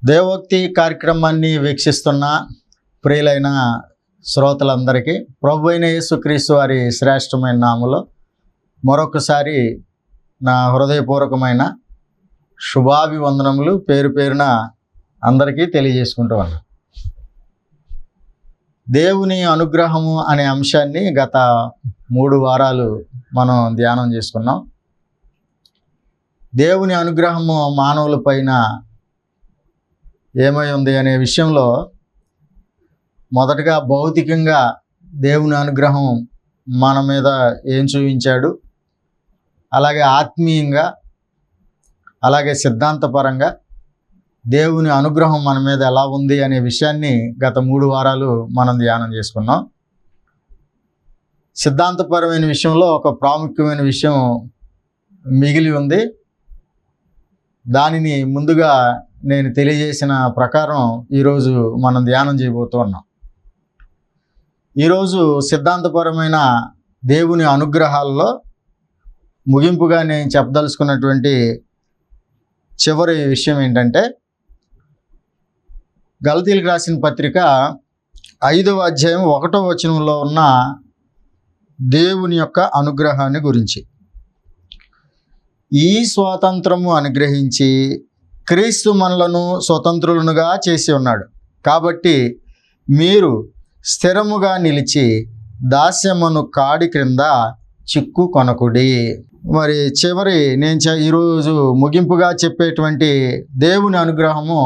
దేవోక్తి కార్యక్రమాన్ని వీక్షిస్తున్న ప్రియులైన శ్రోతలందరికీ ప్రభు అయిన యేసుక్రీస్తు వారి శ్రేష్టమైన నామములో మరొకసారి నా హృదయపూర్వకమైన శుభాభివందనములు పేరు పేరున అందరికీ తెలియజేసుకుంటూ ఉన్నాను. దేవుని అనుగ్రహము అనే అంశాన్ని గత 3 వారాలు మనం ధ్యానం చేసుకున్నాం. దేవుని అనుగ్రహము మానవుల పైన ఏమై ఉంది అనే విషయంలో మొదటగా భౌతికంగా దేవుని అనుగ్రహం మన మీద ఏం చూపించాడు, అలాగే ఆత్మీయంగా, అలాగే సిద్ధాంతపరంగా దేవుని అనుగ్రహం మన మీద ఎలా ఉంది అనే విషయాన్ని గత 3 వారాలు మనం ధ్యానం చేసుకున్నాం. సిద్ధాంతపరమైన విషయంలో ఒక ప్రాముఖ్యమైన విషయం మిగిలి ఉంది. దానిని ముందుగా నేను తెలియజేసిన ప్రకారం ఈరోజు మనం ధ్యానం చేయబోతున్నాం. ఈరోజు సిద్ధాంతపరమైన దేవుని అనుగ్రహాల్లో ముగింపుగా నేను చెప్పదలుచుకున్నటువంటి చివరి విషయం ఏంటంటే, గలతీయులకు రాసిన పత్రిక 5వ అధ్యాయం 1వ వచనంలో ఉన్న దేవుని యొక్క అనుగ్రహాన్ని గురించి. ఈ స్వాతంత్రము అనుగ్రహించి క్రీస్తు మనలను స్వతంత్రులనుగా చేసి ఉన్నాడు. కాబట్టి మీరు స్థిరముగా నిలిచి దాస్యమును కాడి క్రింద చిక్కు కొనకుడి. మరి చివరి నేను ఈరోజు ముగింపుగా చెప్పేటువంటి దేవుని అనుగ్రహము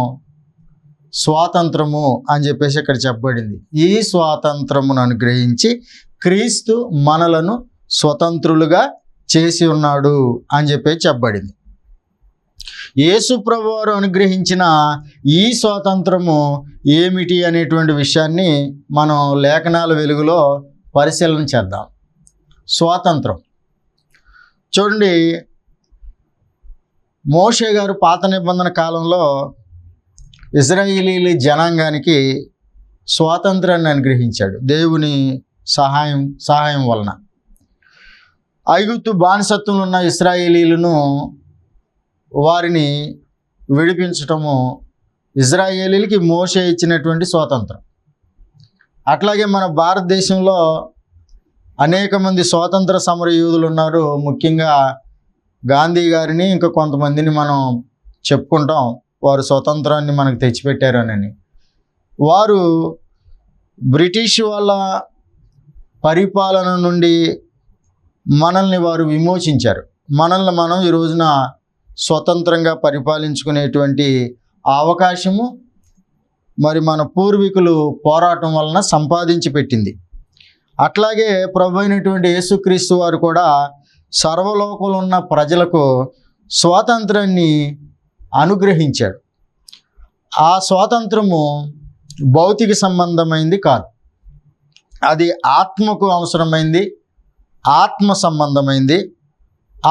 స్వాతంత్రము అని చెప్పేసి ఇక్కడ చెప్పబడింది. ఈ స్వాతంత్రమును అనుగ్రహించి క్రీస్తు మనలను స్వతంత్రులుగా చేసి ఉన్నాడు అని చెప్పేసి చెప్పబడింది. యేసు ప్రభువారు అనుగ్రహించిన ఈ స్వాతంత్రము ఏమిటి అనేటువంటి విషయాన్ని మనం లేఖనాల వెలుగులో పరిశీలన చేద్దాం. స్వాతంత్రం చూడండి, మోషే గారు పాత నిబంధన కాలంలో ఇశ్రాయేలీల జనాంగానికి స్వాతంత్రాన్ని అనుగ్రహించాడు దేవుని సహాయం వలన. ఐగుప్తు బానిసత్వంలో ఉన్న ఇశ్రాయేలీలను వారిని విడిపించటము ఇశ్రాయేలీలకి మోషే ఇచ్చినటువంటి స్వాతంత్రం. అట్లాగే మన భారతదేశంలో అనేక మంది స్వాతంత్ర సమర యోధులు ఉన్నారు. ముఖ్యంగా గాంధీ గారిని, ఇంకా కొంతమందిని మనం చెప్పుకుంటాం. వారు స్వతంత్రాన్ని మనకు తెచ్చిపెట్టారనని. వారు బ్రిటిష్ వాళ్ళ పరిపాలన నుండి మనల్ని వారు విమోచించారు. మనల్ని మనం ఈ రోజున స్వతంత్రంగా పరిపాలించుకునేటువంటి అవకాశము మరి మన పూర్వీకులు పోరాటం వలన సంపాదించి పెట్టింది. అట్లాగే ప్రభు అయినటువంటి యేసుక్రీస్తు వారు కూడా సర్వలోకంలో ఉన్న ప్రజలకు స్వాతంత్రాన్ని అనుగ్రహించాడు. ఆ స్వాతంత్రము భౌతిక సంబంధమైంది కాదు, అది ఆత్మకు అవసరమైంది, ఆత్మ సంబంధమైంది.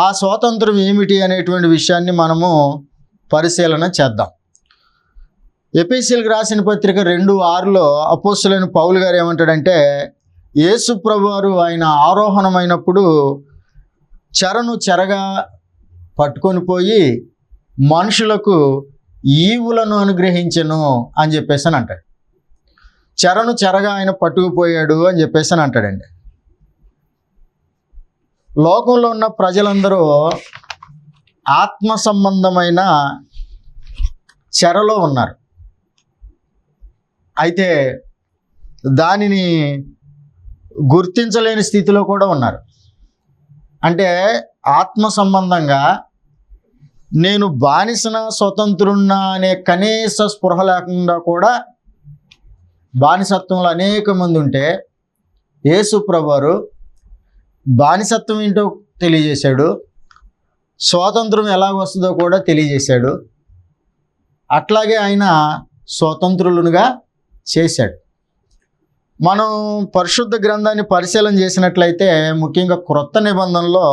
ఆ స్వాతంత్రం ఏమిటి అనేటువంటి విషయాన్ని మనము పరిశీలన చేద్దాం. ఎఫెసీయులకు రాసిన పత్రిక 2:6లో అపోస్తలుడైన పౌలు గారు ఏమంటాడంటే, యేసు ప్రభువారు ఆయన ఆరోహణమైనప్పుడు చెరగా పట్టుకొని పోయి మనుషులకు ఈవులను అనుగ్రహించెను అని చెప్పేసి అని అంటాడు. చెరగా ఆయన పట్టుకుపోయాడు అని చెప్పేసి అని అంటాడండి. లోకంలో ఉన్న ప్రజలందరూ ఆత్మ సంబంధమైన చెరలో ఉన్నారు. అయితే దానిని గుర్తించలేని స్థితిలో కూడా ఉన్నారు. అంటే ఆత్మ సంబంధంగా నేను బానిసన స్వతంత్రున్నా అనే కనీస స్పృహ లేకుండా కూడా బానిసత్వంలో అనేక మంది ఉంటే, యేసు ప్రభువారు బానిసత్వం ఏంటో తెలియజేశాడు, స్వాతంత్రం ఎలా వస్తుందో కూడా తెలియజేశాడు. అట్లాగే ఆయన స్వతంత్రులుగా చేశాడు. మనం పరిశుద్ధ గ్రంథాన్ని పరిశీలన చేసినట్లయితే ముఖ్యంగా క్రొత్త నిబంధనలో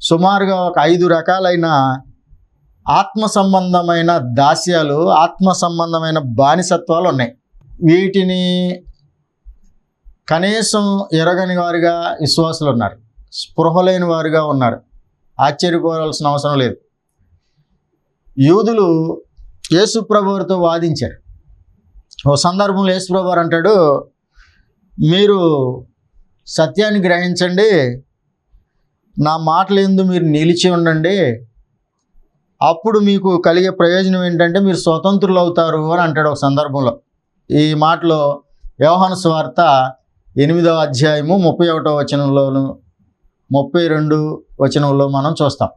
సుమారుగా ఒక 5 రకాలైన ఆత్మ సంబంధమైన దాస్యాలు, ఆత్మ సంబంధమైన బానిసత్వాలు ఉన్నాయి. వీటిని కనీసం ఎరగని వారుగా విశ్వాసులు ఉన్నారు, స్పృహ లేని వారుగా ఉన్నారు. ఆశ్చర్యపోవాల్సిన అవసరం లేదు. యూదులు యేసు ప్రభువుతో వాదించారు. ఓ సందర్భంలో యేసు ప్రభువు అంటాడు, మీరు సత్యాన్ని గ్రహించండి, నా మాటలు యందు మీరు నిలిచి ఉండండి, అప్పుడు మీకు కలిగే ప్రయోజనం ఏంటంటే మీరు స్వతంత్రులు అవుతారు అని అంటాడు ఒక సందర్భంలో. ఈ మాటలో యోహాను సువార్త 8వ అధ్యాయము 31వ వచనంలోను 32 వచనంలో మనం చూస్తాం.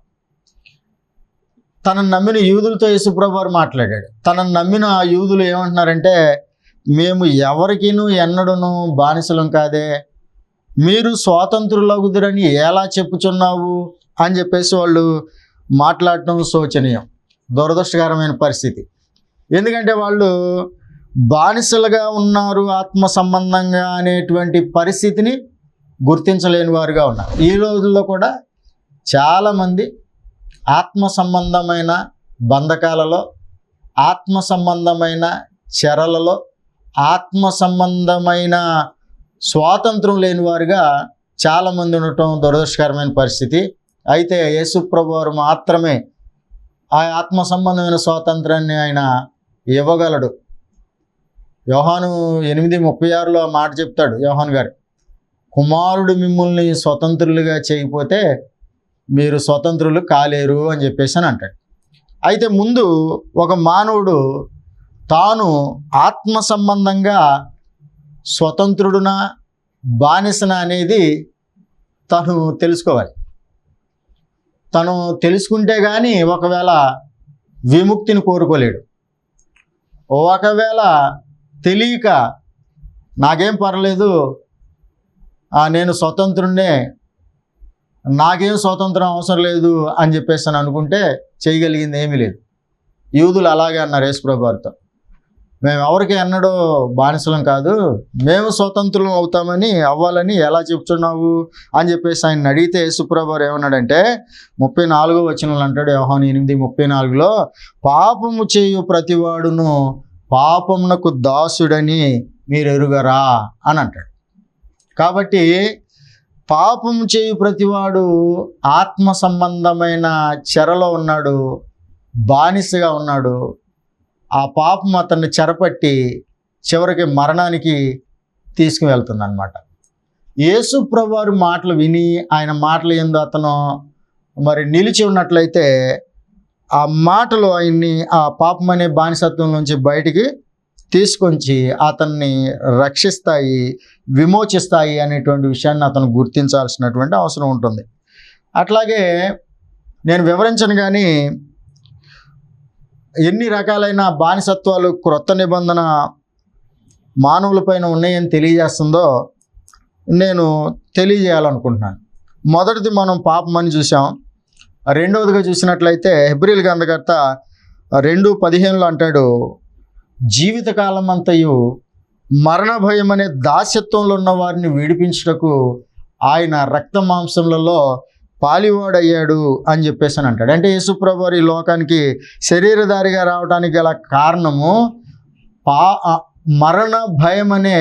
తనను నమ్మిన యూదులతో యేసుప్రభు వారు మాట్లాడాడు. తనను నమ్మిన ఆ యూదులు ఏమంటున్నారంటే, మేము ఎవరికినూ ఎన్నడూను బానిసలం కాదే, మీరు స్వాతంత్రులగుదురని ఎలా చెప్పుచున్నావు అని చెప్పేసి వాళ్ళు మాట్లాడటం శోచనీయం, దురదృష్టకరమైన పరిస్థితి. ఎందుకంటే వాళ్ళు బానిసలుగా ఉన్నారు ఆత్మ సంబంధంగా అనేటువంటి పరిస్థితిని గుర్తించలేని వారుగా ఉన్నారు. ఈ రోజుల్లో కూడా చాలామంది ఆత్మ సంబంధమైన బంధకాలలో, ఆత్మ సంబంధమైన చెరలలో, ఆత్మ సంబంధమైన స్వాతంత్రం లేని వారుగా చాలామంది ఉండటం దురదృష్టకరమైన పరిస్థితి. అయితే యేసు ప్రభువు వారు మాత్రమే ఆ ఆత్మ సంబంధమైన స్వాతంత్రాన్ని ఆయన ఇవ్వగలడు. యోహాను 8:36లో ఆ మాట చెప్తాడు యోహాను గారు, కుమారుడు మిమ్మల్ని స్వతంత్రులుగా చేయకపోతే మీరు స్వతంత్రులు కాలేరు అని చెప్పేసి అని అంటాడు. అయితే ముందు ఒక మానవుడు తాను ఆత్మ సంబంధంగా స్వతంత్రుడునా బానిసన అనేది తను తెలుసుకోవాలి. తను తెలుసుకుంటే కానీ ఒకవేళ విముక్తిని కోరుకోలేడు. ఒకవేళ తెలియక నాకేం పర్లేదు, నేను స్వతంత్రుడే, నాకేం స్వాతంత్రం అవసరం లేదు అని చెప్పేసి అని అనుకుంటే చేయగలిగింది ఏమీ లేదు. యూదులు అలాగే అన్నారు యేసుప్రభు వారితో, మేము ఎవరికి ఎన్నడూ బానిసలం కాదు, మేము స్వతంత్రులం అవుతామని అవ్వాలని ఎలా చెప్తున్నావు అని చెప్పేసి ఆయన అడిగితే యేసుప్రభు వారు ఏమన్నాడంటే 34వ వచనంలో అంటాడు, యోహాను 8:34లో, పాపము చేయు ప్రతివాడును పాపమునకు దాసుడని మీరు ఎరుగరా అని అంటాడు. కాబట్టి పాపము చేయు ప్రతివాడు ఆత్మ సంబంధమైన చెరలో ఉన్నాడు, బానిసగా ఉన్నాడు. ఆ పాపం అతన్ని చెరపట్టి చివరికి మరణానికి తీసుకువెళ్తుంది అన్నమాట. యేసు ప్రభువారి మాటలు విని ఆయన మాటలు యందు అతను మరి నిలిచి ఉన్నట్లయితే ఆ మాటలు ఆయన్ని ఆ పాపం అనే బానిసత్వం నుంచి బయటికి తీసుకొచ్చి అతన్ని రక్షిస్తాయి, విమోచిస్తాయి అనేటువంటి విషయాన్ని అతను గుర్తించాల్సినటువంటి అవసరం ఉంటుంది. అట్లాగే నేను వివరించను కానీ ఎన్ని రకాలైన బానిసత్వాలు క్రొత్త నిబంధన మానవులపైన ఉన్నాయని తెలియజేస్తుందో నేను తెలియజేయాలనుకుంటున్నాను. మొదటిది మనం పాపమని చూసాం. రెండవదిగా చూసినట్లయితే హెబ్రీయుల గ్రంథకర్త 2:15లో అంటాడు, జీవితకాలం అంతయు మరణ భయం అనే దాస్యత్వంలో ఉన్న వారిని విడిపించుటకు ఆయన రక్త మాంసములలో పాలివాడయ్యాడు అని చెప్పేసి అని అంటాడు. అంటే యేసుప్రభు వారు ఈ లోకానికి శరీరధారిగా రావడానికి గల కారణము మరణ భయం అనే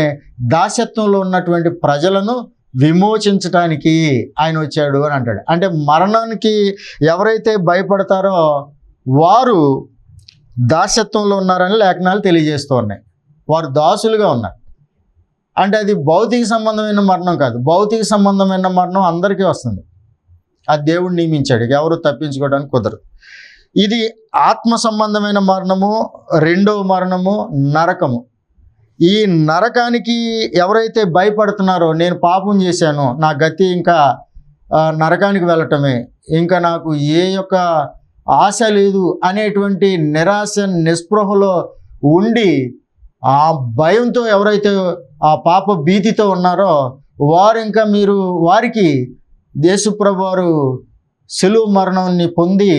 దాస్యత్వంలో ఉన్నటువంటి ప్రజలను విమోచించటానికి ఆయన వచ్చాడు అని అంటాడు. అంటే మరణానికి ఎవరైతే భయపడతారో వారు దాస్యత్వంలో ఉన్నారని లేఖనాలు తెలియజేస్తూ ఉన్నాయి. వారు దాసులుగా ఉన్నారు. అంటే అది భౌతిక సంబంధమైన మరణం కాదు. భౌతిక సంబంధమైన మరణం అందరికీ వస్తుంది, అది దేవుడు నియమించాడు, ఎవరు తప్పించుకోవడానికి కుదరదు. ఇది ఆత్మ సంబంధమైన మరణము. రెండవ మరణము నరకము. ఈ నరకానికి ఎవరైతే భయపడుతున్నారో, నేను పాపం చేశాను, నా గతి ఇంకా నరకానికి వెళ్ళటమే, ఇంకా నాకు ఏ యొక్క ఆశ లేదు అనేటువంటి నిరాశ నిస్పృహలో ఉండి ఆ భయంతో ఎవరైతే ఆ పాప భీతితో ఉన్నారో వారు ఇంకా వారికి యేసుప్రభు వారు సిలువ మరణాన్ని పొంది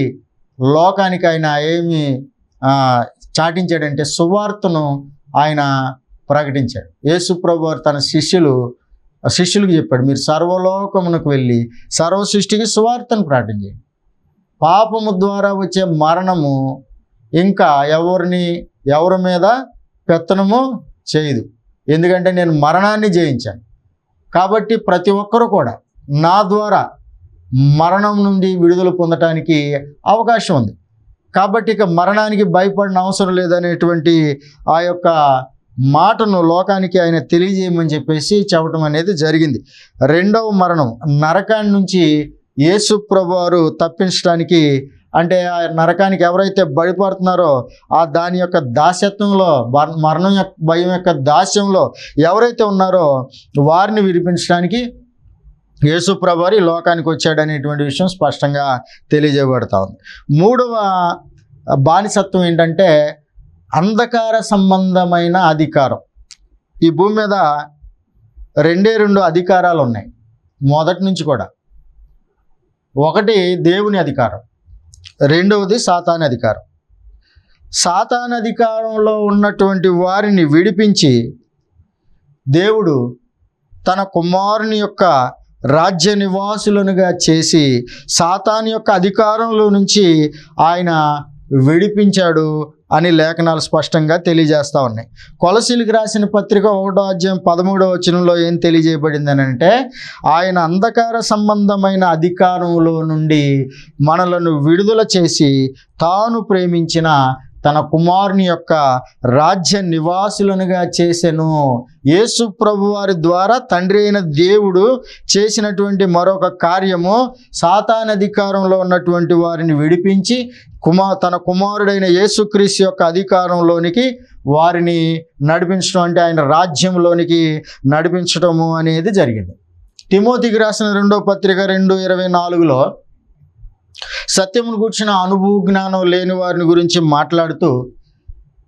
లోకానికి ఆయన ఏమి చాటించాడంటే సువార్తను ఆయన ప్రకటించాడు. యేసుప్రభు వారు తన శిష్యులకు చెప్పాడు, మీరు సర్వలోకమునకు వెళ్ళి సర్వ సృష్టికి సువార్తను ప్రకటించండి. పాపము ద్వారా వచ్చే మరణము ఇంకా ఎవరి మీద పెత్తనము చేయదు, ఎందుకంటే నేను మరణాన్ని జయించాను. కాబట్టి ప్రతి ఒక్కరూ కూడా నా ద్వారా మరణం నుండి విడుదల పొందటానికి అవకాశం ఉంది. కాబట్టి ఇక మరణానికి భయపడిన అవసరం లేదనేటువంటి ఆ యొక్క మాటను లోకానికి ఆయన తెలియజేయమని చెప్పేసి చెప్పడం అనేది జరిగింది. రెండవ మరణం, నరకాన్ని నుంచి యేసు ప్రభువారు తప్పించడానికి, అంటే ఆ నరకానికి ఎవరైతే భయపడుతున్నారో ఆ దాని యొక్క దాస్యత్వంలో, మరణం యొక్క భయం యొక్క దాస్యంలో ఎవరైతే ఉన్నారో వారిని విడిపించడానికి యేసు ప్రభువారు ఈ లోకానికి వచ్చాడనేటువంటి విషయం స్పష్టంగా తెలియజేయబడతా ఉంది. మూడవ బానిసత్వం ఏంటంటే అంధకార సంబంధమైన అధికారం. ఈ భూమి మీద రెండు అధికారాలు ఉన్నాయి మొదటి నుంచి కూడా. ఒకటి దేవుని అధికారం, రెండవది సాతాను అధికారం. సాతాను అధికారంలో ఉన్నటువంటి వారిని విడిపించి దేవుడు తన కుమారుని యొక్క రాజ్య నివాసులనుగా చేసి సాతాను యొక్క అధికారంలో నుంచి ఆయన విడిపించాడు అని లేఖనాలు స్పష్టంగా తెలియజేస్తూ ఉన్నాయి. కొలసీలకు రాసిన పత్రిక 1:13 ఏం తెలియజేయబడింది అని అంటే, ఆయన అంధకార సంబంధమైన అధికారంలో నుండి మనలను విడుదల చేసి తాను ప్రేమించిన తన కుమారుని యొక్క రాజ్య నివాసులనుగా చేసెను. యేసు ప్రభువారి ద్వారా తండ్రి అయిన దేవుడు చేసినటువంటి మరొక కార్యము సాతాను అధికారంలో ఉన్నటువంటి వారిని విడిపించి తన కుమారుడైన యేసుక్రీస్తు యొక్క అధికారంలోనికి వారిని నడిపించడం, అంటే ఆయన రాజ్యంలోనికి నడిపించడము అనేది జరిగింది. తిమోతికి రాసిన 2వ పత్రిక 2:24 సత్యమును కూర్చున్న అనుభవ జ్ఞానం లేని వారిని గురించి మాట్లాడుతూ,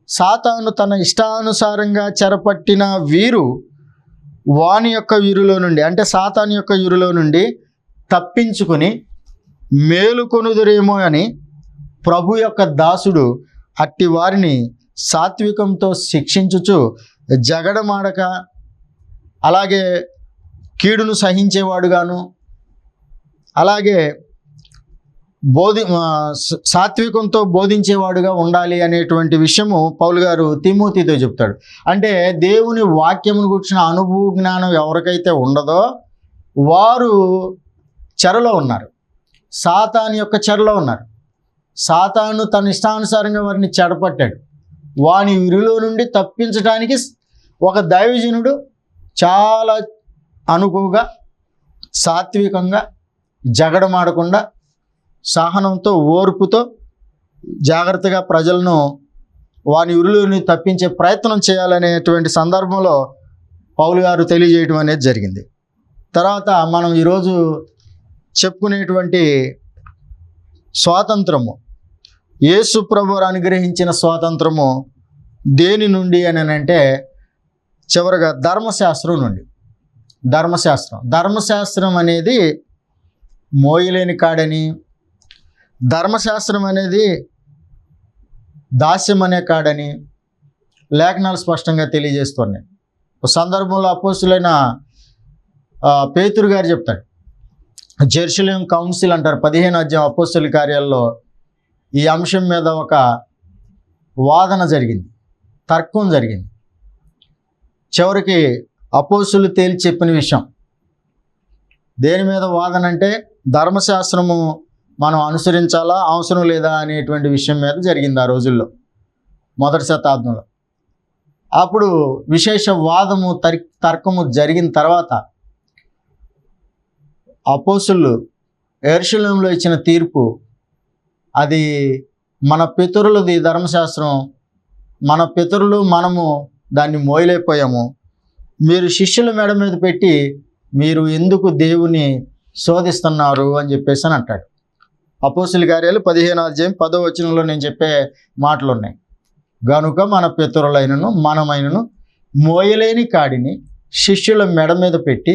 సాతాను తన ఇష్టానుసారంగా చెరపట్టిన వీరు వాని యొక్క వీరులో నుండి, అంటే సాతాను యొక్క వీరులో నుండి తప్పించుకొని మేలుకొనుదురేమో అని ప్రభు యొక్క దాసుడు అట్టి వారిని సాత్వికంతో శిక్షించుచు జగడమాడక, అలాగే కీడును సహించేవాడుగాను, అలాగే సాత్వికంతో బోధించేవాడుగా ఉండాలి అనేటువంటి విషయము పౌలు గారు తిమోతితో చెప్తాడు. అంటే దేవుని వాక్యమును గురించిన అనుభవ జ్ఞానం ఎవరికైతే ఉండదో వారు చెరలో ఉన్నారు, సాతాను యొక్క చెరలో ఉన్నారు. సాతాను తన ఇష్టానుసారంగా వారిని చెడపట్టాడు. వాని విరులో నుండి తప్పించడానికి ఒక దైవజనుడు చాలా అనుకువగా, సాత్వికంగా, జగడమాడకుండా, సహనంతో, ఓర్పుతో జాగ్రత్తగా ప్రజలను వాని ఉరులని తప్పించే ప్రయత్నం చేయాలనేటువంటి సందర్భంలో పౌలు గారు తెలియజేయడం అనేది జరిగింది. తర్వాత మనం ఈరోజు చెప్పుకునేటువంటి స్వాతంత్రము, యేసు ప్రభువు అనుగ్రహించిన స్వాతంత్రము దేని నుండి అని అంటే చివరగా ధర్మశాస్త్రం నుండి. ధర్మశాస్త్రం అనేది మోయలేని కాడని, ధర్మశాస్త్రం అనేది దాస్యం అనే కాడని లేఖనాలు స్పష్టంగా తెలియజేస్తున్నాయి. ఒక సందర్భంలో అపోస్తులైన పేతురు గారు చెప్తాడు, జెరూసలేం కౌన్సిల్ అంటారు 15వ అధ్యాయం అపోస్తుల కార్యాల్లో ఈ అంశం మీద ఒక వాదన జరిగింది, తర్కం జరిగింది. చివరికి అపోస్తులు తేల్చి చెప్పిన విషయం దేని మీద వాదన అంటే ధర్మశాస్త్రము మనం అనుసరించాలా అవసరం లేదా అనేటువంటి విషయం మీద జరిగింది ఆ రోజుల్లో, మొదటి శతాబ్దంలో. అప్పుడు విశేష వాదము తర్కము జరిగిన తర్వాత అపోస్తులు యెరూషలేములో ఇచ్చిన తీర్పు, అది మన పితరులది ధర్మశాస్త్రం, మన పితరులు మనము దాన్ని మోయలేకపోయాము, మీరు శిష్యుల మెడ మీద పెట్టి మీరు ఎందుకు దేవుని శోధిస్తున్నారు అని చెప్పేసి అని అంటాడు. అపోస్తుల కార్యాలు 15వ అధ్యాయం 10వ వచనంలో నేను చెప్పే మాటలు ఉన్నాయి. గనుక మన పితరులైనను మనమైనను మోయలేని కాడిని శిష్యుల మెడ మీద పెట్టి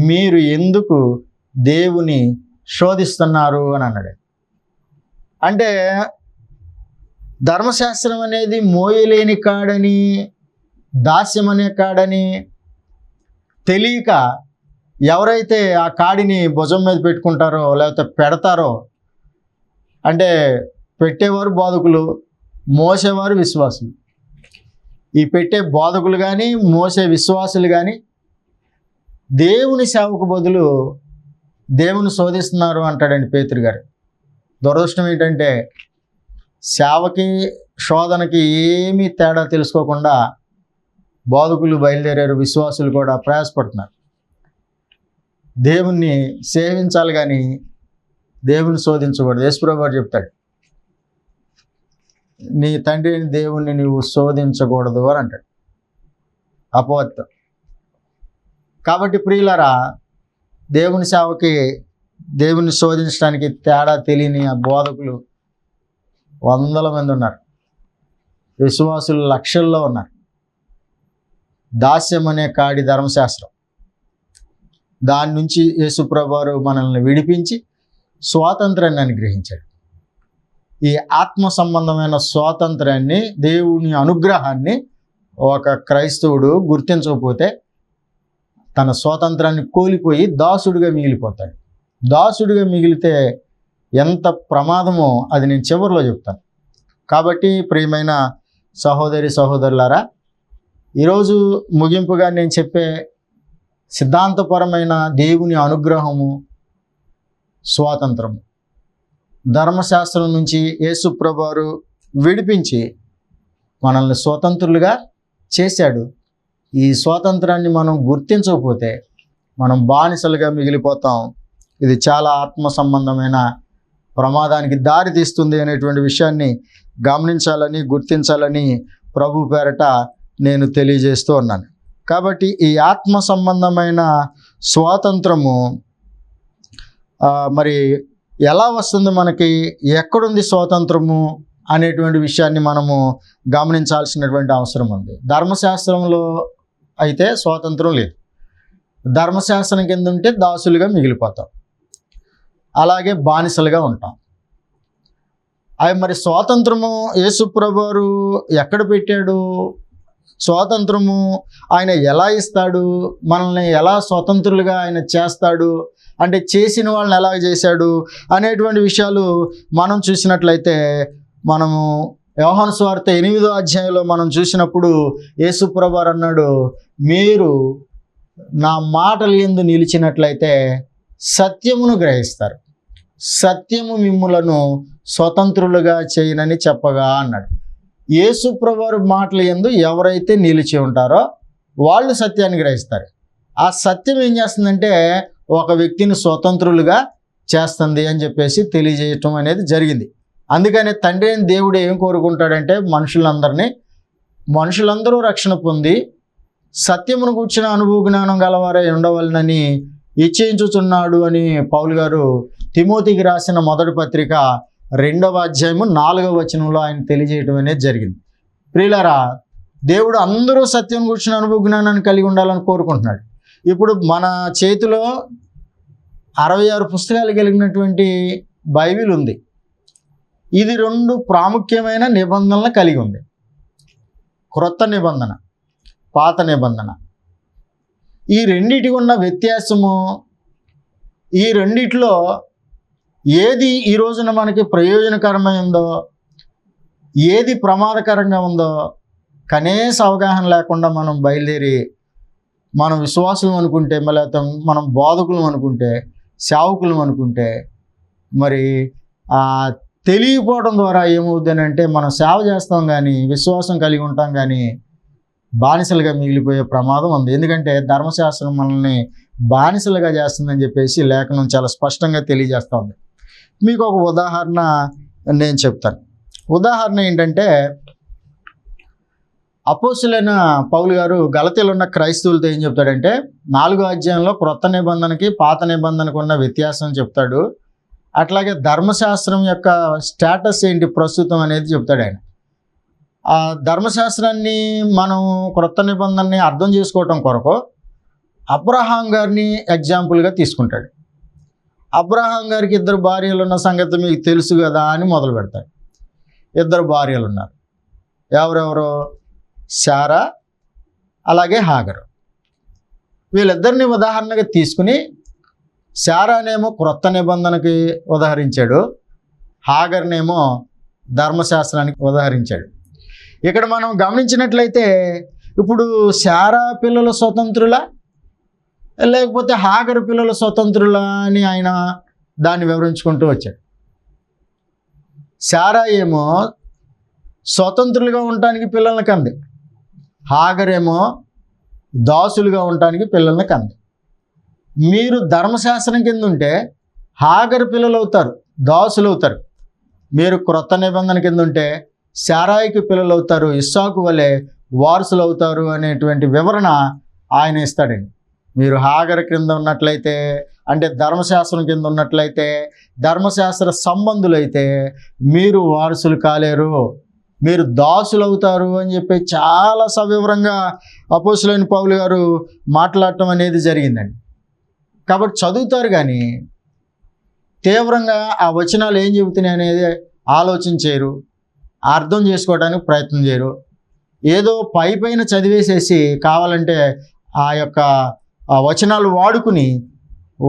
మీరు ఎందుకు దేవుని శోధిస్తున్నారు అని అన్నాడు. అంటే ధర్మశాస్త్రం అనేది మోయలేని కాడని, దాస్యం అనే కాడని తెలియక ఎవరైతే ఆ కాడిని భుజం మీద పెట్టుకుంటారో లేకపోతే పెడతారో, అంటే పెట్టేవారు బోధకులు, మోసేవారు విశ్వాసులు. ఈ పెట్టే బోధకులు కానీ మోసే విశ్వాసులు కానీ దేవుని సేవకు బదులు దేవుని శోధిస్తున్నారు అంటాడండి పేతురు గారు. దురదృష్టం ఏంటంటే సేవకి శోధనకి ఏమీ తేడా తెలుసుకోకుండా బోధకులు బయలుదేరారు, విశ్వాసులు కూడా ప్రయాసపడుతున్నారు. దేవుణ్ణి సేవించాలి కానీ దేవుని శోధించకూడదు. యేసుప్రభువు గారు చెప్తాడు, నీ తండ్రిని దేవుణ్ణి నువ్వు శోధించకూడదు అని అంటాడు అపవాదితో. కాబట్టి ప్రియులారా, దేవుని సేవకి దేవుని శోధించడానికి తేడా తెలియని ఆ బోధకులు వందల మంది ఉన్నారు, విశ్వాసులు లక్షల్లో ఉన్నారు. దాస్యం అనే కాడి ధర్మశాస్త్రం, దాని నుంచి యేసుప్రభువు వారు మనల్ని విడిపించి స్వాతంత్రాన్ని అనుగ్రహించాడు. ఈ ఆత్మ సంబంధమైన స్వాతంత్రాన్ని, దేవుని అనుగ్రహాన్ని ఒక క్రైస్తవుడు గుర్తించకపోతే తన స్వాతంత్రాన్ని కోల్పోయి దాసుడిగా మిగిలిపోతాడు. దాసుడిగా మిగిలితే ఎంత ప్రమాదమో అది నేను చివరిలో చెప్తాను. కాబట్టి ప్రియమైన సహోదరి సహోదరులారా, ఈరోజు ముగింపుగా నేను చెప్పే సిద్ధాంతపరమైన దేవుని అనుగ్రహము, స్వాతంత్రము, ధర్మశాస్త్రం నుంచి యేసుప్రభువు వారు విడిపించి మనల్ని స్వతంత్రులుగా చేశాడు. ఈ స్వాతంత్రాన్ని మనం గుర్తించకపోతే మనం బానిసలుగా మిగిలిపోతాం. ఇది చాలా ఆత్మ సంబంధమైన ప్రమాదానికి దారి తీస్తుంది అనేటువంటి విషయాన్ని గమనించాలని, గుర్తించాలని ప్రభు పేరట నేను తెలియజేస్తూ ఉన్నాను. కాబట్టి ఈ ఆత్మ సంబంధమైన స్వాతంత్రము మరి ఎలా వస్తుంది, మనకి ఎక్కడుంది స్వాతంత్రము అనేటువంటి విషయాన్ని మనము గమనించాల్సినటువంటి అవసరం ఉంది. ధర్మశాస్త్రంలో అయితే స్వాతంత్రం లేదు. ధర్మశాస్త్రం కింద ఉంటే దాసులుగా మిగిలిపోతాం, అలాగే బానిసలుగా ఉంటాం. అవి మరి స్వాతంత్రము యేసుప్రభువు వారు ఎక్కడ పెట్టాడు, స్వాతంత్రము ఆయన ఎలా ఇస్తాడు, మనల్ని ఎలా స్వతంత్రులుగా ఆయన చేస్తాడు, అంటే చేసిన వాళ్ళని ఎలా చేశాడు అనేటువంటి విషయాలు మనం చూసినట్లయితే, మనము యోహాను సువార్త 8వ అధ్యాయంలో మనం చూసినప్పుడు యేసుప్రభువు వారు అన్నాడు, మీరు నా మాటలు యందు నిలిచినట్లయితే సత్యమును గ్రహిస్తారు, సత్యము మిమ్ములను స్వతంత్రులుగా చేయనని చెప్పగా అన్నాడు. యేసుప్రభువు వారి మాటల యందు ఎవరైతే నిలిచి ఉంటారో వాళ్ళు సత్యాన్ని గ్రహిస్తారు. ఆ సత్యం ఏం చేస్తుందంటే ఒక వ్యక్తిని స్వతంత్రులుగా చేస్తుంది అని చెప్పేసి తెలియజేయటం అనేది జరిగింది. అందుకని తండ్రి అయిన దేవుడు ఏం కోరుకుంటాడంటే మనుషులందరూ రక్షణ పొంది సత్యమును కూర్చిన అనుభవ జ్ఞానం గలవారై ఉండవలనని ఇచ్ఛించుచున్నాడు అని పౌలు గారు తిమోతికి రాసిన మొదటి పత్రిక 2వ అధ్యాయము 4వ వచనంలో ఆయన తెలియజేయటం అనేది జరిగింది. ప్రియులారా, దేవుడు అందరూ సత్యం కూర్చిన అనుభవ జ్ఞానాన్ని కలిగి ఉండాలని కోరుకుంటున్నాడు. ఇప్పుడు మన చేతిలో 66 పుస్తకాలు కలిగినటువంటి బైబిల్ ఉంది. ఇది 2 ప్రాముఖ్యమైన నిబంధనలు కలిగి ఉంది, క్రొత్త నిబంధన, పాత నిబంధన. ఈ రెండిటికి ఉన్న వ్యత్యాసము, ఈ రెండిట్లో ఏది ఈ రోజున మనకి ప్రయోజనకరమైందో, ఏది ప్రమాదకరంగా ఉందో కనీస అవగాహన లేకుండా మనం బయలుదేరి మనం విశ్వాసం అనుకుంటే, మళ్ళీ మనం బోధకులం అనుకుంటే, సేవకులం అనుకుంటే, మరి తెలియకపోవడం ద్వారా ఏమవుద్దని అంటే మనం సేవ చేస్తాం కానీ విశ్వాసం కలిగి ఉంటాం కానీ బానిసలుగా మిగిలిపోయే ప్రమాదం ఉంది. ఎందుకంటే ధర్మశాస్త్రం మనల్ని బానిసలుగా చేస్తుందని చెప్పేసి లేఖనం చాలా స్పష్టంగా తెలియజేస్తూ ఉంది. మీకు ఒక ఉదాహరణ నేను చెప్తాను. ఉదాహరణ ఏంటంటే, అపోస్తులైన పౌలు గారు గలతీలో ఉన్న క్రైస్తవులతో ఏం చెప్తాడంటే 4వ అధ్యాయంలో క్రొత్త నిబంధనకి పాత నిబంధనకు ఉన్న వ్యత్యాసం చెప్తాడు. అట్లాగే ధర్మశాస్త్రం యొక్క స్టేటస్ ఏంటి ప్రస్తుతం అనేది చెప్తాడు ఆయన. ఆ ధర్మశాస్త్రాన్ని మనం క్రొత్త నిబంధనని అర్థం చేసుకోవటం కొరకు అబ్రహాం గారిని ఎగ్జాంపుల్గా తీసుకుంటాడు. అబ్రహాం గారికి 2 భార్యలు ఉన్న సంగతి మీకు తెలుసు కదా అని మొదలు పెడతాడు. 2 భార్యలు ఉన్నారు. ఎవరెవరో? శారా, అలాగే హాగరు. వీళ్ళిద్దరిని ఉదాహరణగా తీసుకుని శారానేమో క్రొత్త నిబంధనకి ఉదాహరించాడు, హాగర్నేమో ధర్మశాస్త్రానికి ఉదాహరించాడు. ఇక్కడ మనం గమనించినట్లయితే ఇప్పుడు శారా పిల్లల స్వతంత్రులా లేకపోతే హాగరు పిల్లల స్వతంత్రులా అని ఆయన దాన్ని వివరించుకుంటూ వచ్చాడు. శారా ఏమో స్వతంత్రులుగా ఉండటానికి పిల్లల్ని కంది. హాగరేమో దాసులుగా ఉండటానికి పిల్లల్ని కంది. మీరు ధర్మశాస్త్రం కింద ఉంటే హాగరు పిల్లలు అవుతారు, దాసులు అవుతారు. మీరు క్రొత్త నిబంధన కింద ఉంటే శారాయికి పిల్లలు అవుతారు, ఇస్సాకు వలె వారసులు అవుతారు అనేటువంటి వివరణ ఆయన ఇస్తాడండి. మీరు హాగరు కింద ఉన్నట్లయితే, అంటే ధర్మశాస్త్రం కింద ఉన్నట్లయితే, ధర్మశాస్త్ర సంబంధులైతే మీరు వారసులు కాలేరు, మీరు దాసులు అవుతారు అని చెప్పి చాలా సవివరంగా అపోస్తలుడైన పౌలు గారు మాట్లాడటం అనేది జరిగిందండి. కాబట్టి చదువుతారు కానీ తీవ్రంగా ఆ వచనాలు ఏం చెబుతున్నాయి అనేది ఆలోచన చేయరు, అర్థం చేసుకోవడానికి ప్రయత్నం చేయరు. ఏదో పైన చదివేసేసి కావాలంటే ఆ యొక్క వచనాలు వాడుకుని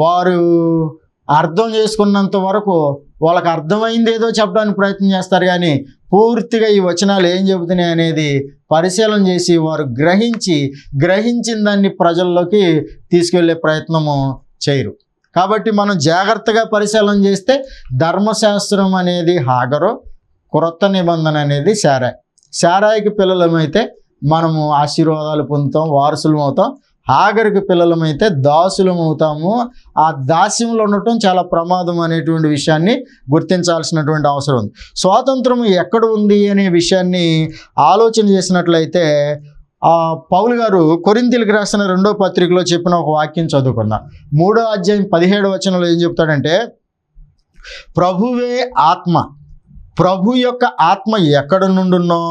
వారు అర్థం చేసుకున్నంత వరకు వాళ్ళకి అర్థమైంది ఏదో చెప్పడానికి ప్రయత్నం చేస్తారు. కానీ పూర్తిగా ఈ వచనాలు ఏం చెబుతున్నాయి అనేది పరిశీలన చేసి వారు గ్రహించిన దాన్ని ప్రజల్లోకి తీసుకెళ్లే ప్రయత్నము చేయరు. కాబట్టి మనం జాగ్రత్తగా పరిశీలన చేస్తే ధర్మశాస్త్రం అనేది హాగరు, క్రొత్త నిబంధన అనేది శారాయికి పిల్లలమైతే మనము ఆశీర్వాదాలు పొందుతాం, వారసులం అవుతాం. హాగరుకి పిల్లలమైతే దాసులం అవుతాము. ఆ దాస్యంలో ఉండటం చాలా ప్రమాదం అనేటువంటి విషయాన్ని గుర్తించాల్సినటువంటి అవసరం ఉంది. స్వాతంత్రం ఎక్కడ ఉంది అనే విషయాన్ని ఆలోచన చేసినట్లయితే పౌలు గారు కొరింథీయులకు రాసిన 2వ పత్రికలో చెప్పిన ఒక వాక్యం చదువుకుందాం. 3వ అధ్యాయం 17వ వచనంలో ఏం చెప్తాడంటే, ప్రభువే ఆత్మ, ప్రభు యొక్క ఆత్మ ఎక్కడ నుండునో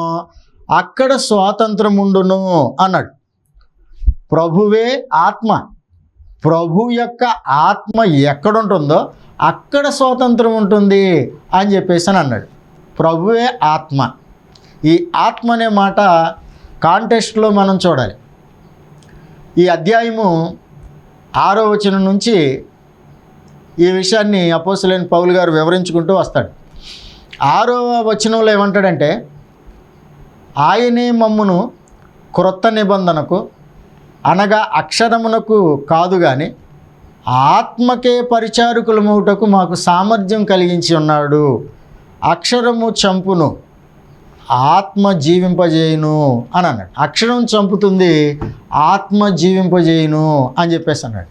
అక్కడ స్వాతంత్రం ఉండును అన్నాడు. ప్రభువే ఆత్మ, ప్రభు యొక్క ఆత్మ ఎక్కడుంటుందో అక్కడ స్వాతంత్రం ఉంటుంది అని చెప్పేసి అన్నాడు. ప్రభువే ఆత్మ. ఈ ఆత్మ అనే మాట కాంటెక్స్ట్లో మనం చూడాలి. ఈ అధ్యాయము 6వ వచనం నుంచి ఈ విషయాన్ని అపోస్తలుడైన పౌలు గారు వివరించుకుంటూ వస్తాడు. 6వ వచనంలో ఏమంటాడంటే, ఆయనే మమ్మును క్రొత్త నిబంధనకు అనగా అక్షరమునకు కాదు కానీ ఆత్మకే పరిచారకులమౌటకు మాకు సామర్థ్యం కలిగించి ఉన్నాడు. అక్షరము చంపును, ఆత్మ జీవింపజేయును అని అన్నాడు. అక్షరం చంపుతుంది, ఆత్మ జీవింపజేయును అని చెప్పేసి అన్నాడు.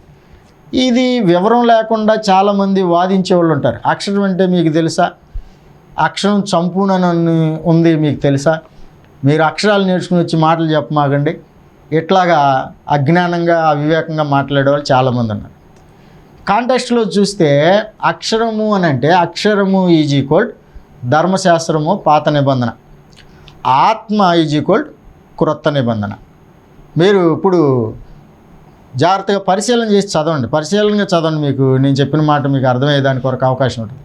ఇది వివరం లేకుండా చాలామంది వాదించే వాళ్ళు ఉంటారు. అక్షరం అంటే మీకు తెలుసా? అక్షరం చంపునని ఉంది మీకు తెలుసా? మీరు అక్షరాలు నేర్చుకుని వచ్చి మాటలు చెప్పమాకండి. ఇట్లాగా అజ్ఞానంగా అవివేకంగా మాట్లాడేవాళ్ళు చాలామంది ఉన్నారు. కాంటెక్స్ట్లో చూస్తే అక్షరము అని అంటే అక్షరము ఈజ్ ఈక్వల్ ధర్మశాస్త్రము పాత నిబంధన, ఆత్మ ఈజ్ ఈక్వల్ క్రొత్త నిబంధన. మీరు ఇప్పుడు జాగ్రత్తగా పరిశీలన చేసి పరిశీలనగా చదవండి. మీకు నేను చెప్పిన మాట మీకు అర్థమయ్యేదానికి కొరకు అవకాశం ఉంటుంది.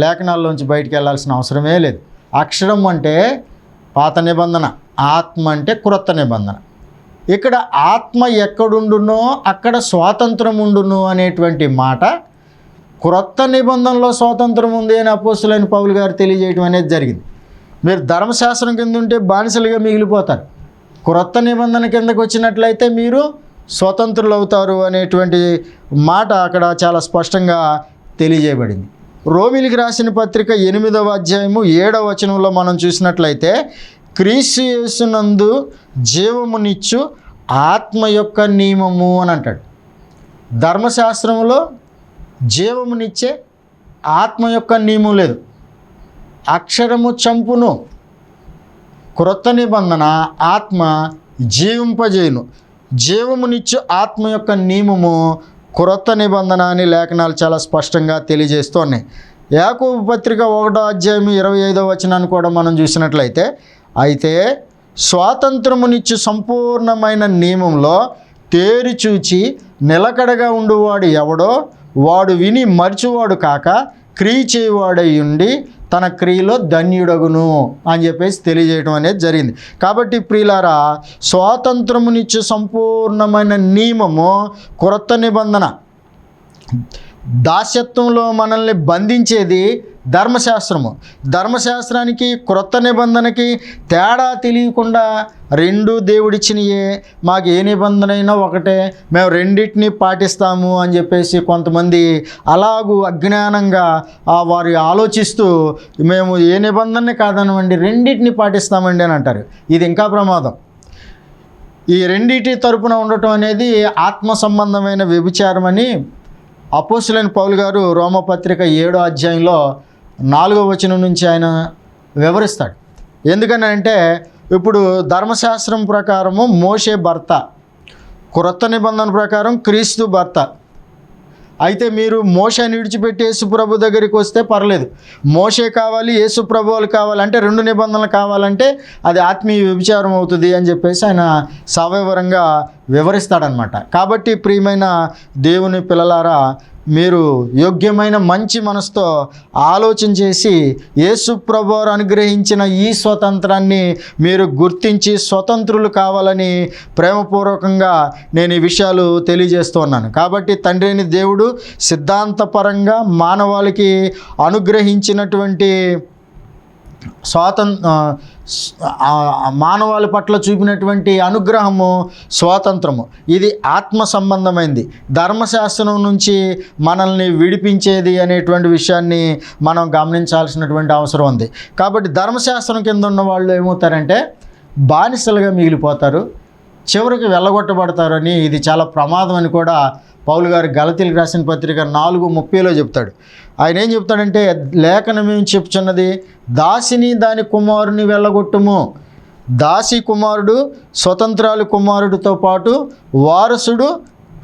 లేఖనాల్లోంచి బయటికి వెళ్ళాల్సిన అవసరమే లేదు. అక్షరం అంటే పాత నిబంధన, ఆత్మ అంటే క్రొత్త నిబంధన. ఇక్కడ ఆత్మ ఎక్కడుండునో అక్కడ స్వాతంత్రం ఉండును అనేటువంటి మాట క్రొత్త నిబంధనలో స్వాతంత్రం ఉంది అని అపోస్తలుడైన పౌలు గారు తెలియజేయడం అనేది జరిగింది. మీరు ధర్మశాస్త్రం కింద ఉంటే బానిసలుగా మిగిలిపోతారు, క్రొత్త నిబంధన కిందకు వచ్చినట్లయితే మీరు స్వతంత్రులు అవుతారు అనేటువంటి మాట అక్కడ చాలా స్పష్టంగా తెలియజేయబడింది. రోమీయులకు రాసిన పత్రిక 8వ అధ్యాయము 7వ వచనంలో మనం చూసినట్లయితే, క్రీస్తు యేసునందు జీవమునిచ్చు ఆత్మ యొక్క నియమము అని అంటాడు. ధర్మశాస్త్రంలో జీవమునిచ్చే ఆత్మ యొక్క నియమం లేదు. అక్షరము చంపును, క్రొత్త నిబంధన ఆత్మ జీవింపజేయును. జీవమునిచ్చు ఆత్మ యొక్క నియమము క్రొత్త నిబంధన అని లేఖనాలు చాలా స్పష్టంగా తెలియజేస్తున్నాయి. యాకోబు పత్రిక 1వ అధ్యాయం 25వ వచనాన్ని కూడా మనం చూసినట్లయితే, అయితే స్వాతంత్రమునిచ్చు సంపూర్ణమైన నియమంలో తేరి చూచి నిలకడగా ఉండువాడు ఎవడో వాడు విని మరిచివాడు కాక క్రియ చేయవాడై ఉండి తన క్రియలో ధన్యుడగును అని చెప్పేసి తెలియజేయడం అనేది జరిగింది. కాబట్టి ప్రియులారా, స్వాతంత్రమునిచ్చు సంపూర్ణమైన నియమము క్రొత్త నిబంధన. దాస్యత్వంలో మనల్ని బంధించేది ధర్మశాస్త్రానికి క్రొత్త నిబంధనకి తేడా తెలియకుండా రెండు దేవుడిచ్చినయే, మాకు ఏ నిబంధన అయినా ఒకటే, మేము రెండింటిని పాటిస్తాము అని చెప్పేసి కొంతమంది అలాగూ అజ్ఞానంగా వారు ఆలోచిస్తూ మేము ఏ నిబంధనని కాదనమండి, రెండింటిని పాటిస్తామండి అని అంటారు. ఇది ఇంకా ప్రమాదం. ఈ రెండింటి తరపున ఉండటం అనేది ఆత్మ సంబంధమైన వ్యభిచారం అని అపోస్తలుడైన పౌలు గారు రోమపత్రిక 7వ అధ్యాయంలో 4వ వచనం నుంచి ఆయన వివరిస్తాడు. ఎందుకని అంటే, ఇప్పుడు ధర్మశాస్త్రం ప్రకారము మోషే భర్త, క్రొత్త నిబంధన ప్రకారం క్రీస్తు భర్త. అయితే మీరు మోషేని విడిచిపెట్టి యేసుప్రభు దగ్గరికి వస్తే పర్లేదు, మోషే కావాలి యేసుప్రభు వాళ్ళు కావాలంటే, రెండు నిబంధనలు కావాలంటే అది ఆత్మీయ వ్యభిచారం అవుతుంది అని చెప్పేసి ఆయన సవివరంగా వివరిస్తాడనమాట. కాబట్టి ప్రియమైన దేవుని పిల్లలారా, మీరు యోగ్యమైన మంచి మనసుతో ఆలోచన చేసి యేసుప్రభు వారు అనుగ్రహించిన ఈ స్వతంత్రాన్ని మీరు గుర్తించి స్వతంత్రులు కావాలని ప్రేమపూర్వకంగా నేను ఈ విషయాలు తెలియజేస్తున్నాను. కాబట్టి తండ్రి అయిన దేవుడు సిద్ధాంతపరంగా మానవాళికి అనుగ్రహించినటువంటి మానవాళి పట్ల చూపినటువంటి అనుగ్రహము స్వాతంత్రము, ఇది ఆత్మ సంబంధమైంది. ధర్మశాస్త్రం నుంచి మనల్ని విడిపించేది అనేటువంటి విషయాన్ని మనం గమనించాల్సినటువంటి అవసరం ఉంది. కాబట్టి ధర్మశాస్త్రం కింద ఉన్న వాళ్ళు ఏమవుతారంటే బానిసలుగా మిగిలిపోతారు, చివరికి వెళ్ళగొట్టబడతారని, ఇది చాలా ప్రమాదం అని కూడా పౌలు గారు గలతీయులకు రాసిన పత్రిక 4:30లో చెప్తాడు. ఆయన ఏం చెప్తాడంటే, లేఖనం ఏం చెప్తున్నది, దాసిని దాని కుమారుని వెళ్ళగొట్టుము, దాసి కుమారుడు స్వతంత్రాలు కుమారుడితో పాటు వారసుడు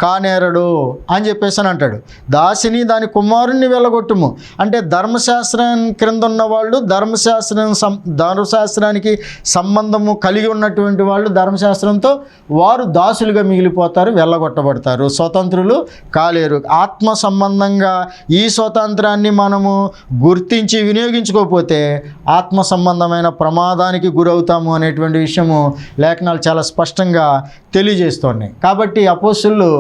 కానేరడు అని చెప్పేసి అని అంటాడు. దాసిని దాని కుమారుణ్ణి వెళ్ళగొట్టుము అంటే ధర్మశాస్త్రం క్రింద ఉన్న వాళ్ళు, ధర్మశాస్త్రానికి సంబంధము కలిగి ఉన్నటువంటి వాళ్ళు ధర్మశాస్త్రంతో వారు దాసులుగా మిగిలిపోతారు, వెళ్ళగొట్టబడతారు, స్వతంత్రులు కాలేరు. ఆత్మ సంబంధంగా ఈ స్వతంత్రాన్ని మనము గుర్తించి వినియోగించుకోకపోతే ఆత్మ సంబంధమైన ప్రమాదానికి గురవుతాము అనేటువంటి విషయము లేఖనాలు చాలా స్పష్టంగా తెలియజేస్తున్నాయి. కాబట్టి అపోస్తలులు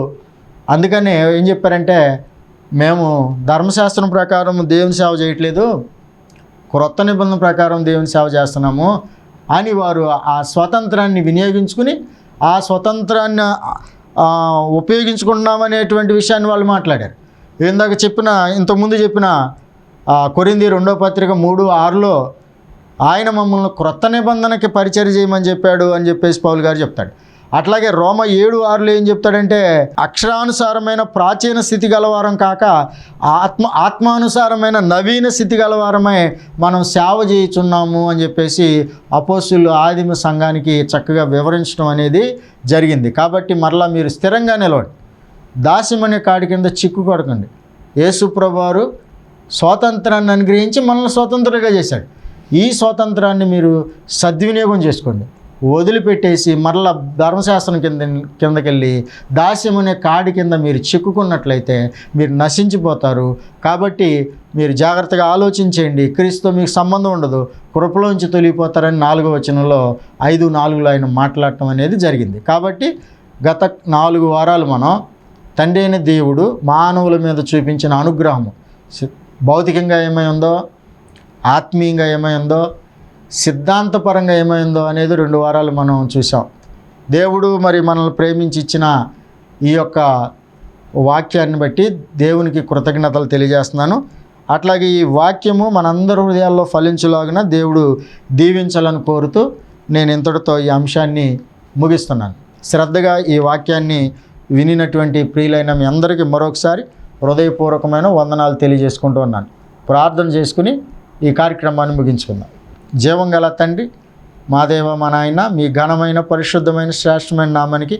అందుకనే ఏం చెప్పారంటే, మేము ధర్మశాస్త్రం ప్రకారం దేవుని సేవ చేయట్లేదు, క్రొత్త నిబంధన ప్రకారం దేవుని సేవ చేస్తున్నాము అని వారు ఆ స్వతంత్రాన్ని వినియోగించుకుని ఆ స్వతంత్రాన్ని ఉపయోగించుకున్నామనేటువంటి విషయాన్ని వాళ్ళు మాట్లాడారు. ఇంతకుముందు చెప్పిన కొరింథీ 2వ పత్రిక 3:6లో ఆయన మమ్మల్ని క్రొత్త నిబంధనకి పరిచర్య చేయమని చెప్పాడు అని చెప్పేసి పౌలు గారు చెప్తాడు. అట్లాగే రోమ 7:6లో ఏం చెప్తాడంటే, అక్షరానుసారమైన ప్రాచీన స్థితి గలవారం కాక ఆత్మానుసారమైన నవీన స్థితి గలవారమై మనం సేవ చేయుచున్నాము అని చెప్పేసి అపోస్తలులు ఆదిమ సంఘానికి చక్కగా వివరించడం అనేది జరిగింది. కాబట్టి మరలా మీరు స్థిరంగా నిలవండి, దాస్యమనే కాడి కింద చిక్కుకొడకండి. యేసుప్రభు వారు స్వాతంత్రాన్ని అనుగ్రహించి మనల్ని స్వతంత్రంగా చేశాడు. ఈ స్వాతంత్రాన్ని మీరు సద్వినియోగం చేసుకోండి. వదిలిపెట్టేసి మరలా ధర్మశాస్త్రం కిందకెళ్ళి దాస్యమనే కాడి కింద మీరు చిక్కుకున్నట్లయితే మీరు నశించిపోతారు. కాబట్టి మీరు జాగ్రత్తగా ఆలోచించేయండి. క్రీస్తుతో మీకు సంబంధం ఉండదు, కృపలోంచి తొలిగిపోతారని 4వ వచనంలో 5:4లో ఆయన మాట్లాడటం అనేది జరిగింది. కాబట్టి గత 4 వారాలు మనం తండ్రి అయిన దేవుడు మానవుల మీద చూపించిన అనుగ్రహము భౌతికంగా ఏమై ఉందో, ఆత్మీయంగా ఏమై ఉందో, సిద్ధాంతపరంగా ఏమైందో అనేది 2 వారాలు మనం చూసాం. దేవుడు మరి మనల్ని ప్రేమించి ఇచ్చిన ఈ యొక్క వాక్యాన్ని బట్టి దేవునికి కృతజ్ఞతలు తెలియజేస్తున్నాను. అట్లాగే ఈ వాక్యము మనందరి హృదయాల్లో ఫలించులాగిన దేవుడు దీవించాలని కోరుతూ నేను ఇంతటితో ఈ అంశాన్ని ముగిస్తున్నాను. శ్రద్ధగా ఈ వాక్యాన్ని వినినటువంటి ప్రియులైన మీ అందరికీ మరొకసారి హృదయపూర్వకమైన వందనాలు తెలియజేసుకుంటూ ఉన్నాను. ప్రార్థన చేసుకుని ఈ కార్యక్రమాన్ని ముగించుకుందాం. జీవం గల తండ్రి, మా దేవ, మా నాయన, మీ ఘనమైన పరిశుద్ధమైన శ్రేష్టమైన నామానికి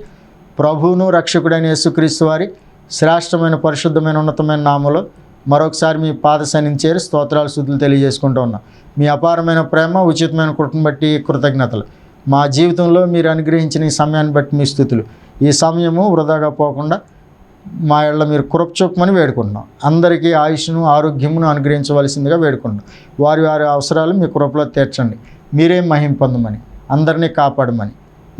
ప్రభువును రక్షకుడైన యేసుక్రీస్తు వారి శ్రేష్టమైన పరిశుద్ధమైన ఉన్నతమైన నామములో మరొకసారి మీ పాద సన్నిధిని చేరి స్తోత్రాలు స్తుతులు తెలియజేసుకుంటూ ఉన్నాం. మీ అపారమైన ప్రేమ, ఉచితమైన కృపను బట్టి కృతజ్ఞతలు. మా జీవితంలో మీరు అనుగ్రహించిన ఈ సమయాన్ని బట్టి మీ స్తుతులు. ఈ సమయము వృధాగా పోకుండా మా ఇళ్ళ మీరు కృప చూపమని వేడుకుంటున్నాం. అందరికీ ఆయుష్ను ఆరోగ్యమును అనుగ్రహించవలసిందిగా వేడుకుంటున్నాం. వారి వారి అవసరాలు మీ కృపలో తీర్చండి. మీరే మహిమ పొందమని, అందరినీ కాపాడమని,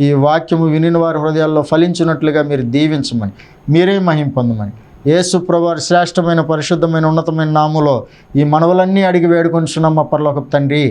ఈ వాక్యము వినిన వారి హృదయాల్లో ఫలించినట్లుగా మీరు దీవించమని, మీరే మహిమ పొందమని యేసు ప్రభువారి శ్రేష్టమైన పరిశుద్ధమైన ఉన్నతమైన నామములో ఈ మనవులన్నీ అడిగి వేడుకొంచున్నాం మా పరలోకపు తండ్రి.